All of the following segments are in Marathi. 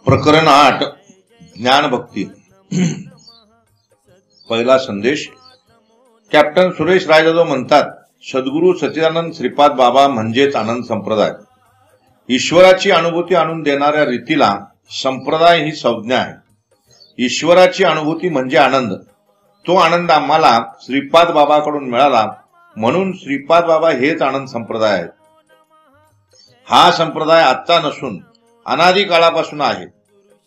प्रकरण 8 ज्ञानभक्ती। पहिला संदेश। कॅप्टन सुरेश रायजादव म्हणतात, सद्गुरू सच्चिदानंद श्रीपाद बाबा म्हणजेच आनंद संप्रदाय। ईश्वराची अनुभूती आणून देणाऱ्या रीतीला संप्रदाय ही संज्ञा आहे। ईश्वराची अनुभूती म्हणजे आनंद। तो आनंद आम्हाला श्रीपाद बाबाकडून मिळाला, म्हणून श्रीपाद बाबा हेच आनंद संप्रदाय आहे। हा संप्रदाय आजचा नसून अनादी काळापासून आहे।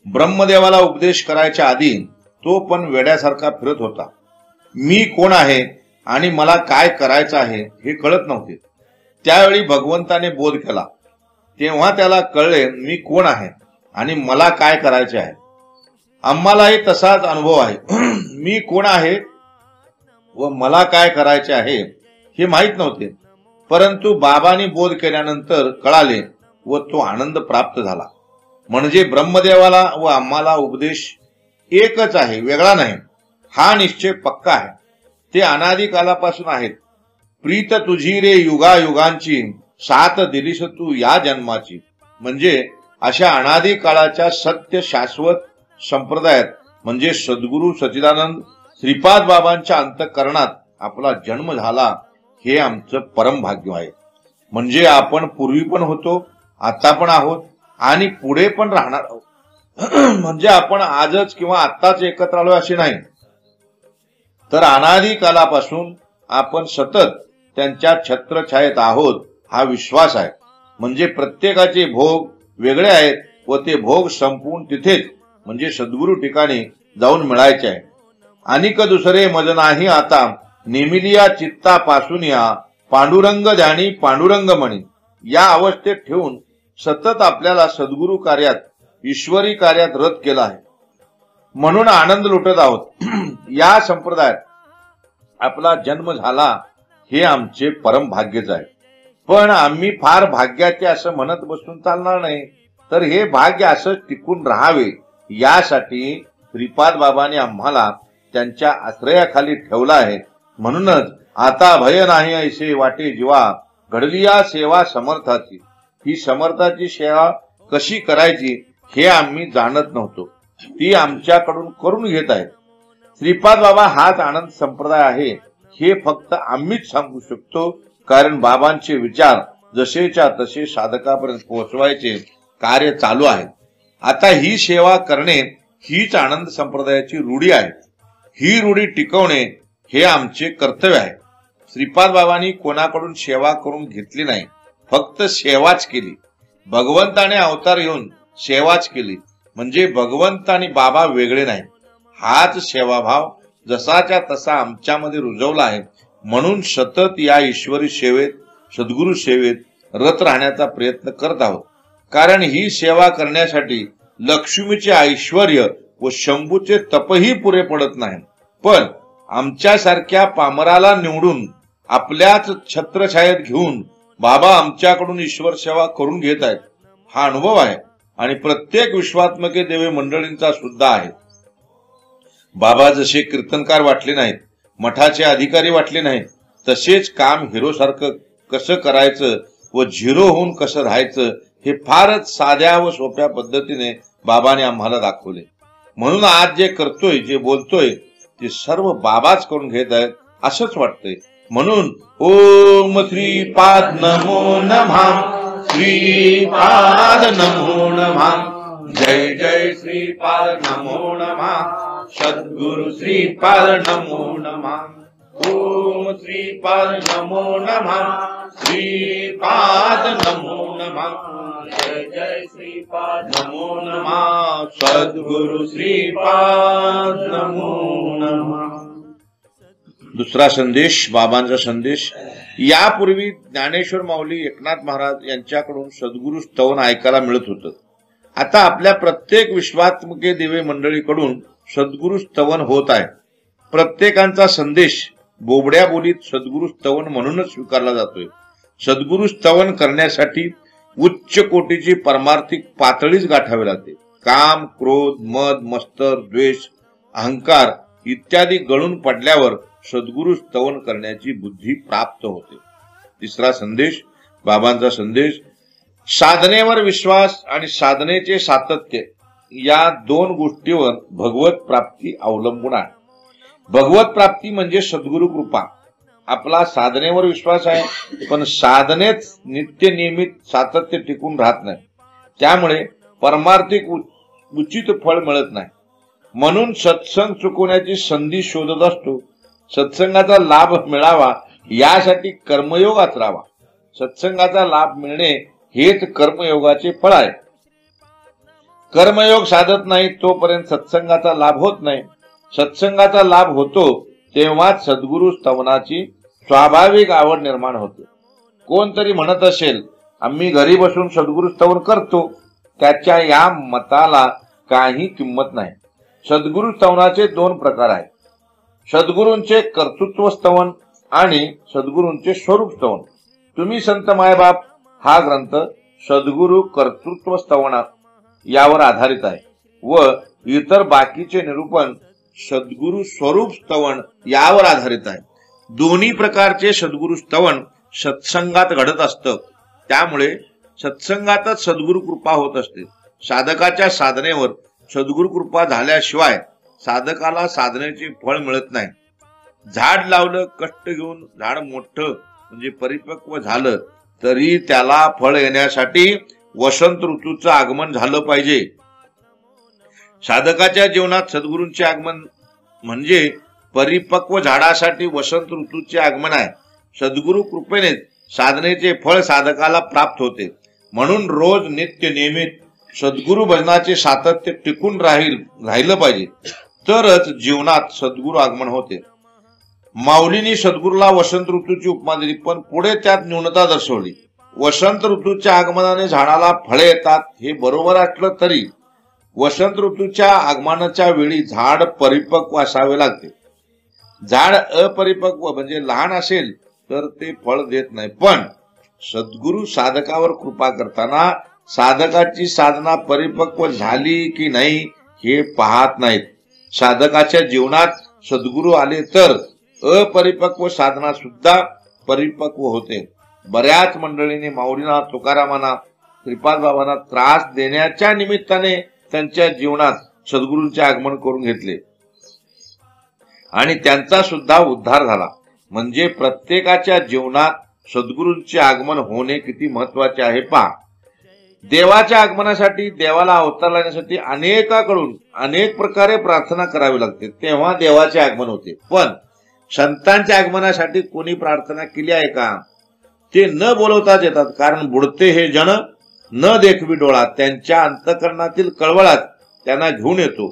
ब्रह्मदेवाला उपदेश करायच्या आधी तो पण वेड्यासारखा फिरत होता। मी कोण आहे आणि मला काय करायचं आहे हे कळत नव्हते। त्यावेळी भगवंताने बोध केला, तेव्हा त्याला कळले मी कोण आहे आणि मला काय करायचे आहे। आम्हालाही तसाच अनुभव आहे। मी कोण आहे व मला काय करायचे आहे हे माहित नव्हते, परंतु बाबांनी बोध केल्यानंतर कळाले व तो आनंद प्राप्त झाला। म्हणजे ब्रह्मदेवाला व आम्हाला उपदेश एकच आहे, वेगळा नाही। हा निश्चय पक्का आहे। ते अनादी कालापासून आहेत। प्रीत तुझी रे युगायुगांची, साथ दिलीस तू या जन्माची। म्हणजे अशा अनादी काळाच्या सत्य शाश्वत संप्रदायात म्हणजे सद्गुरू सच्चिदानंद श्रीपाद बाबांच्या अंतःकरणात आपला जन्म झाला, हे आमचं परम भाग्य आहे। म्हणजे आपण पूर्वी पण होतो, आता पण आहोत आणि पुढे पण राहणार आहोत। म्हणजे आपण आजच किंवा आत्ताच एकत्र आलो असे नाही, तर अनादी कालापासून आपण सतत त्यांच्या छत्रछायेत आहोत हा विश्वास आहे। म्हणजे प्रत्येकाचे भोग वेगळे आहेत व ते भोग संपून तिथेच म्हणजे सद्गुरू ठिकाणी जाऊन मिळायचे आहे। अनिक दुसरे मज नाही आता, नेमिलिया चित्तापासून या पांडुरंग ध्यानी पांडुरंग म्हणी। या अवस्थेत ठेवून सतत आपल्याला सद्गुरू कार्यात ईश्वरी कार्यात रत केला आहे, म्हणून आनंद लुटत आहोत। या संप्रदायात आपला जन्म झाला हे आमचे परम भाग्यच आहे। पण आम्ही फार भाग्याचे असं म्हणत बसून चालणार नाही, तर हे भाग्य असंच टिकून राहावे यासाठी श्रीपाद बाबांनी आम्हाला त्यांच्या आश्रयाखाली ठेवला आहे। म्हणूनच आता भय नाही ऐसे वाटे जीवा, घडलिया सेवा समर्थाची। ही समर्थाची सेवा कशी करायची हे आम्ही जाणत नव्हतो, ती आमच्याकडून करून घेत आहेत। श्रीपाद बाबा हाच आनंद संप्रदाय आहे हे फक्त आम्हीच सांगू शकतो, कारण बाबांचे विचार जसेच्या तसे साधकापर्यंत पोहोचवायचे कार्य चालू आहे। आता ही सेवा करणे हीच आनंद संप्रदायाची रूढी आहे। ही रूढी टिकवणे हे आमचे कर्तव्य आहे। श्रीपाद बाबांनी कोणाकडून सेवा करून घेतली नाही, फक्त सेवाच केली। भगवंताने अवतार येऊन सेवाच केली, म्हणजे भगवंत आणि बाबा वेगळे नाही। हाच सेवाभाव जसाच्या तसा आमच्यामध्ये रुजवला आहे, म्हणून सतत या ईश्वरी सेवेत सद्गुरू सेवेत रत राहण्याचा प्रयत्न करत आहोत। कारण ही सेवा करण्यासाठी लक्ष्मीचे ऐश्वर्य व शंभूचे तपही पुरे पडत नाही, पण आमच्यासारख्या पामराला निवडून आपल्याच छत्रछायेत घेऊन बाबा आमच्याकडून ईश्वर सेवा करून घेत आहेत हा अनुभव आहे आणि प्रत्येक विश्वात्मके देवे मंडळींचा सुद्धा आहे। बाबा जसे कीर्तनकार वाटले नाहीत, मठाचे अधिकारी वाटले नाहीत, तसेच काम हिरो सारखं कसं करायचं व झिरो होऊन कसं राहायचं हे फारच साध्या व सोप्या पद्धतीने बाबाने आम्हाला दाखवले। म्हणून आज जे करतोय जे बोलतोय ते सर्व बाबाच करून घेत आहेत असंच वाटतंय। म्हणून ओम श्रीपाद नमो नमः, श्रीपाद नमो नमः, जय जय श्रीपाद नमो नमः, सद्गुरु श्रीपाद नमो नमः। ओम श्रीपाद नमो नमः, श्रीपाद नमो नमः, जय जय श्रीपाद नमो नमः, सद्गुरु श्रीपाद नमो नमः। दुसरा संदेश, बाबांचा संदेश। यापूर्वी ज्ञानेश्वर माऊली एकनाथ महाराज यांच्याकडून सद्गुरू स्तवन ऐकायला मिळत होतं। आता आपल्या प्रत्येक विश्वात्मके दिवे मंडळीकडून सद्गुरू स्तवन होत आहे। प्रत्येकांचा संदेश बोबड्या बोलीत सद्गुरू स्तवन म्हणूनच स्वीकारला जातोय। सद्गुरू स्तवन करण्यासाठी उच्च कोटीची परमार्थिक पातळीच गाठावी लागते। काम, क्रोध, मद, मत्सर, द्वेष, अहंकार इत्यादी गळून पडल्यावर सद्गुरू स्तवन करण्याची बुद्धी प्राप्त होते। तिसरा संदेश, बाबांचा संदेश। साधनेवर विश्वास आणि साधनेचे सातत्य या दोन गोष्टीवर भगवत प्राप्ती अवलंबून आहे. भगवत प्राप्ती म्हणजे सद्गुरु कृपा. आपला साधनेवर विश्वास आहे, पण साधनेच नित्य नियमित सातत्य टिकून राहत नाही. त्यामुळे परमार्थिक उचित फळ मिळत नाही. म्हणून सत्संग चुकवण्याची संधी शोधत असतो. सत्संगाचा लाभ मिळावा यासाठी कर्मयोग आचरावा. सत्संगाचा लाभ मिळणे हेच कर्मयोगाचे फळ आहे. कर्मयोग साधत नाही तोपर्यंत सत्संगाचा लाभ होत नाही. सत्संगाचा लाभ होतो तेव्हाच सद्गुरु स्तवनाची स्वाभाविक आवड निर्माण होते. कोणतरी म्हणत असेल, आम्ही घरी बसून सद्गुरु स्तवन करतो, त्याच्या या मताला काही किंमत नाही. सद्गुरु स्तवनाचे दोन प्रकार आहेत. सद्गुरूंचे कर्तृत्व स्तवन आणि सद्गुरूंचे स्वरूप स्तवन. तुम्ही संत मायबाप हा ग्रंथ सद्गुरु कर्तृत्व स्तवन यावर आधारित आहे व इतर बाकीचे निरूपण सद्गुरु स्वरूप स्तवन यावर आधारित आहे. दोन्ही प्रकारचे सद्गुरु स्तवन सत्संगात घडत असतं. त्यामुळे सत्संगातच सद्गुरु कृपा होत असते. साधकाच्या साधनेवर सद्गुरु कृपा झाल्याशिवाय साधकाला साधनेचे फळ मिळत नाही. झाड लावलं, कष्ट घेऊन झाड मोठं म्हणजे परिपक्व झालं, तरी त्याला फळ येण्यासाठी वसंत ऋतूचं आगमन झालं पाहिजे. साधकाच्या जीवनात सद्गुरूंचे आगमन म्हणजे परिपक्व झाडासाठी वसंत ऋतूचे आगमन आहे. सद्गुरु कृपेने साधनेचे फळ साधकाला प्राप्त होते. म्हणून रोज नित्य नियमित सद्गुरु भजनाचे सातत्य टिकून राहिलं पाहिजे, तरच जीवनात सद्गुरु आगमन होते. माऊलींनी सद्गुरूला वसंत ऋतूची उपमा दिली, पण पुढे त्यात न्यूनता दर्शवली. वसंत ऋतूच्या आगमनाने झाडाला फळे येतात हे बरोबर असलं तरी वसंत ऋतूच्या आगमनाच्या वेळी झाड परिपक्व असावे लागते. झाड अपरिपक्व म्हणजे लहान असेल तर ते फळ देत नाही. पण सद्गुरु साधकावर कृपा करताना साधकाची साधना परिपक्व झाली की नाही हे पाहत नाहीत. साधकाच्या जीवनात सद्गुरु आले तर अपरिपक्व साधना सुद्धा परिपक्व होते. बऱ्याच मंडळींनी माऊलींना, तुकारामांना, श्रीपाद बाबांना त्रास देण्याच्या निमित्ताने त्यांच्या जीवनात सद्गुरूंचे आगमन करून घेतले आणि त्यांचा सुद्धा उद्धार झाला. म्हणजे प्रत्येकाच्या जीवनात सद्गुरूंचे आगमन होणे किती महत्वाचे आहे पहा. देवाच्या आगमनासाठी, देवाला अवतार लावण्यासाठी अनेकाकडून अनेक प्रकारे प्रार्थना करावी लागते, तेव्हा देवाचे आगमन होते. पण संतांच्या आगमनासाठी कोणी प्रार्थना केली आहे का? ते न बोलवताच येतात. कारण बुडते हे जन न देखवी डोळा, त्यांच्या अंतःकरणातील कळवळात त्यांना घेऊन येतो.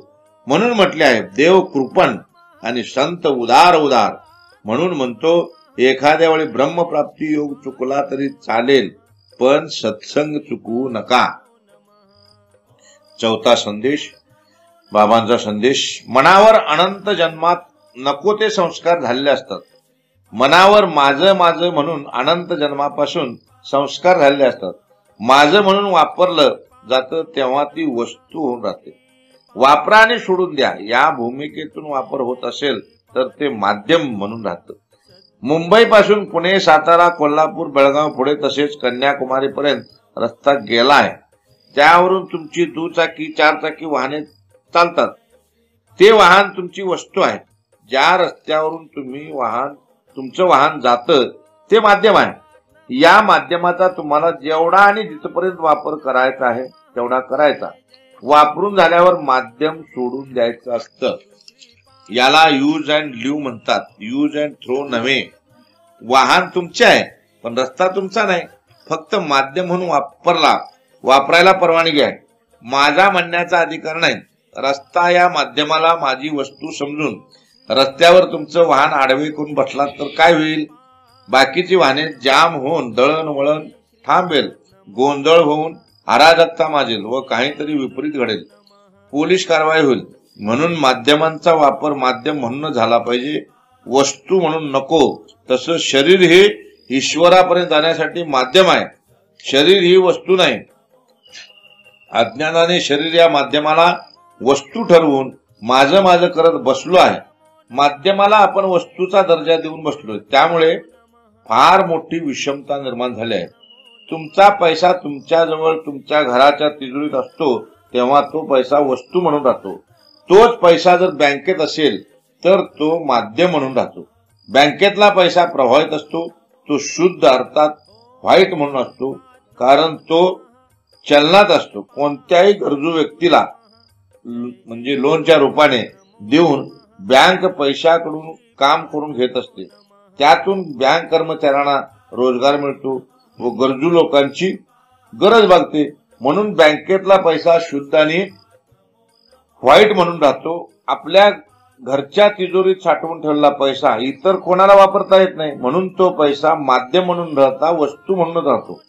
म्हणून म्हटले आहे, देव कृपण आणि संत उदार उदार. म्हणून म्हणतो, एखाद्या वेळी ब्रह्मप्राप्ती योग चुकला तरी चालेल, पण सत्संग चुकवू नका. चौथा संदेश, बाबांचा संदेश. मनावर अनंत जन्मात नको ते संस्कार झालेले असतात. मनावर माझं माझं म्हणून अनंत जन्मापासून संस्कार झालेले असतात. माझं म्हणून वापरलं जातं तेव्हा ती वस्तू होऊन राहते. वापरा आणि सोडून द्या या भूमिकेतून वापर होत असेल तर ते माध्यम म्हणून राहतं. मुंबई पासून पुणे, सातारा, कोल्हापूर, बेळगाव पुढे तसेच कन्याकुमारी पर्यंत रस्ता गेला आहे. त्यावरून तुमची दुचाकी, चारचाकी वाहने चालतात. ते वाहन तुमची वस्तू आहे. ज्या रस्त्यावरून तुमचं वाहन जातं ते माध्यम आहे. या माध्यमाचा तुम्हाला जेवढा आणि जिथपर्यंत वापर करायचा आहे तेवढा करायचा. वापरून झाल्यावर माध्यम सोडून द्यायचं असतं. याला यूज अँड लिव्ह म्हणतात. यूज अँड थ्रो नव्हे. वाहन तुमचे आहे पण रस्ता तुमचा नाही. फक्त माध्यम म्हणून वापरायला परवानगी आहे. माझा म्हणण्याचा अधिकार नाही. रस्ता या माध्यमाला माझी वस्तू समजून रस्त्यावर तुमचं वाहन आडवे करून बसलात तर काय होईल? बाकीची वाहने जाम होऊन दळणवळण थांबेल, गोंधळ होऊन अराजकता माजेल व काहीतरी विपरीत घडेल, पोलीस कारवाई होईल. म्हणून माध्यमांचा वापर माध्यम म्हणून झाला पाहिजे, वस्तू म्हणून नको. तसं शरीर हे ईश्वरापर्यंत जाण्यासाठी माध्यम आहे, शरीर ही वस्तू नाही. अज्ञानाने शरीर या माध्यमाला वस्तू ठरवून माझं माझं करत बसलो आहे. माध्यमाला आपण वस्तूचा दर्जा देऊन बसलोय. त्यामुळे फार मोठी विषमता निर्माण झाली आहे. तुमचा पैसा तुमच्याजवळ तुमच्या घराच्या तिजोरीत असतो तेव्हा तो पैसा वस्तू म्हणून राहतो. तोच पैसा जर बँकेत असेल तर तो माध्यम म्हणून राहतो. बँकेतला पैसा प्रभावित असतो, तो शुद्ध अर्थात व्हाईट म्हणून असतो, कारण तो चलनात असतो. कोणत्याही गरजू व्यक्तीला म्हणजे लोनच्या रूपाने देऊन बँक पैशाकडून काम करून घेत असते. त्यातून बँक कर्मचाऱ्यांना रोजगार मिळतो व गरजू लोकांची गरज भागते. म्हणून बँकेतला पैसा शुद्ध आणि व्हाईट म्हणून राहतो. आपल्या घरच्या तिजोरीत साठवून ठेवलेला पैसा इतर कोणाला वापरता येत नाही, म्हणून तो पैसा माध्यम म्हणून राहता वस्तू म्हणून राहतो.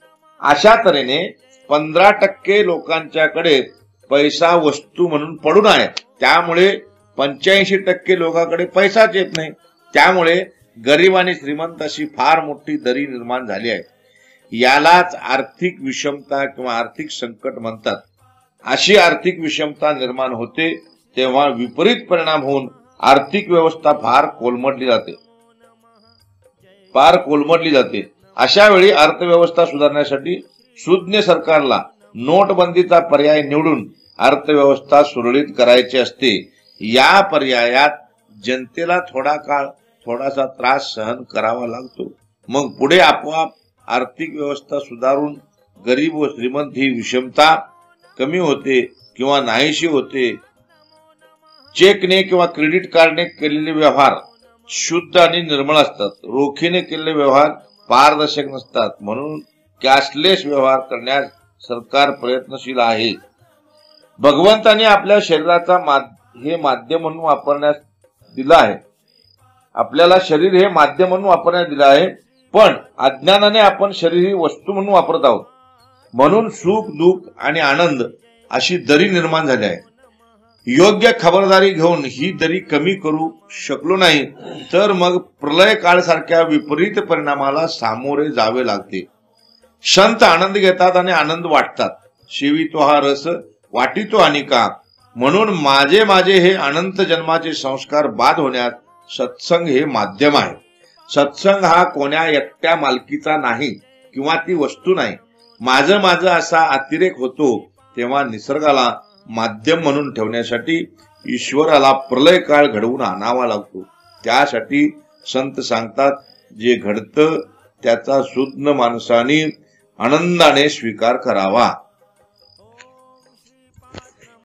अशा तऱ्हेने 15% लोकांच्याकडे पैसा वस्तू म्हणून पडून आहे. त्यामुळे 85% लोकांकडे पैसाच येत नाही. त्यामुळे गरीब आणि श्रीमंत अशी फार मोठी दरी निर्माण झाली आहे. यालाच आर्थिक विषमता किंवा आर्थिक संकट म्हणतात. अशी आर्थिक विषमता निर्माण होते तेव्हा विपरीत परिणाम होऊन आर्थिक व्यवस्था फार कोलमडली जाते. अशा वेळी अर्थव्यवस्था सुधारण्यासाठी सुज्ञ सरकारला नोटबंदीचा पर्याय निवडून अर्थव्यवस्था सुरळीत करायची असते. या पर्यायात जनतेला थोडासा त्रास सहन करावा लागतो. मग पुढे आपोआप आर्थिक व्यवस्था सुधारून गरीब व श्रीमंत ही विषमता कमी होते किंवा नाहीशी होते. चेकने किंवा क्रेडिट कार्डने केलेले व्यवहार शुद्ध आणि निर्मळ असतात. रोखीने केलेले व्यवहार पारदर्शक नसतात. म्हणून कॅशलेस व्यवहार करण्यास सरकार प्रयत्नशील आहे. भगवंताने आपल्या शरीराचा हे माध्यम म्हणून वापरण्यास दिलं आहे. आपल्याला शरीर हे माध्यम म्हणून वापरण्यास दिलं आहे, पण अज्ञानाने आपण शरीर ही वस्तू म्हणून वापरत आहोत. म्हणून सुख दुःख आणि आनंद अशी दरी निर्माण झाली आहे. योग्य खबरदारी घेऊन ही दरी कमी करू शकलो नाही तर मग प्रलय काळ सारख्या विपरीत परिणामाला सामोरे जावे लागते. संत आनंद घेतात आणि आनंद वाटतात. शिवितो हा रस वाटितो अनिका. म्हणून माझे हे अनंत जन्माचे संस्कार बाद होण्यास सत्संग हे माध्यम आहे. सत्संग हा कोण्या एकट्या मालकीचा नाही किंवा ती वस्तू नाही. माझं असा अतिरेक होतो तेव्हा निसर्गाला माध्यम म्हणून ठेवण्यासाठी ईश्वराला प्रलय काळ घडवून आणावा लागतो. त्यासाठी संत सांगतात, जे घडतं त्याचा शुद्ध माणसाने आनंदाने स्वीकार करावा.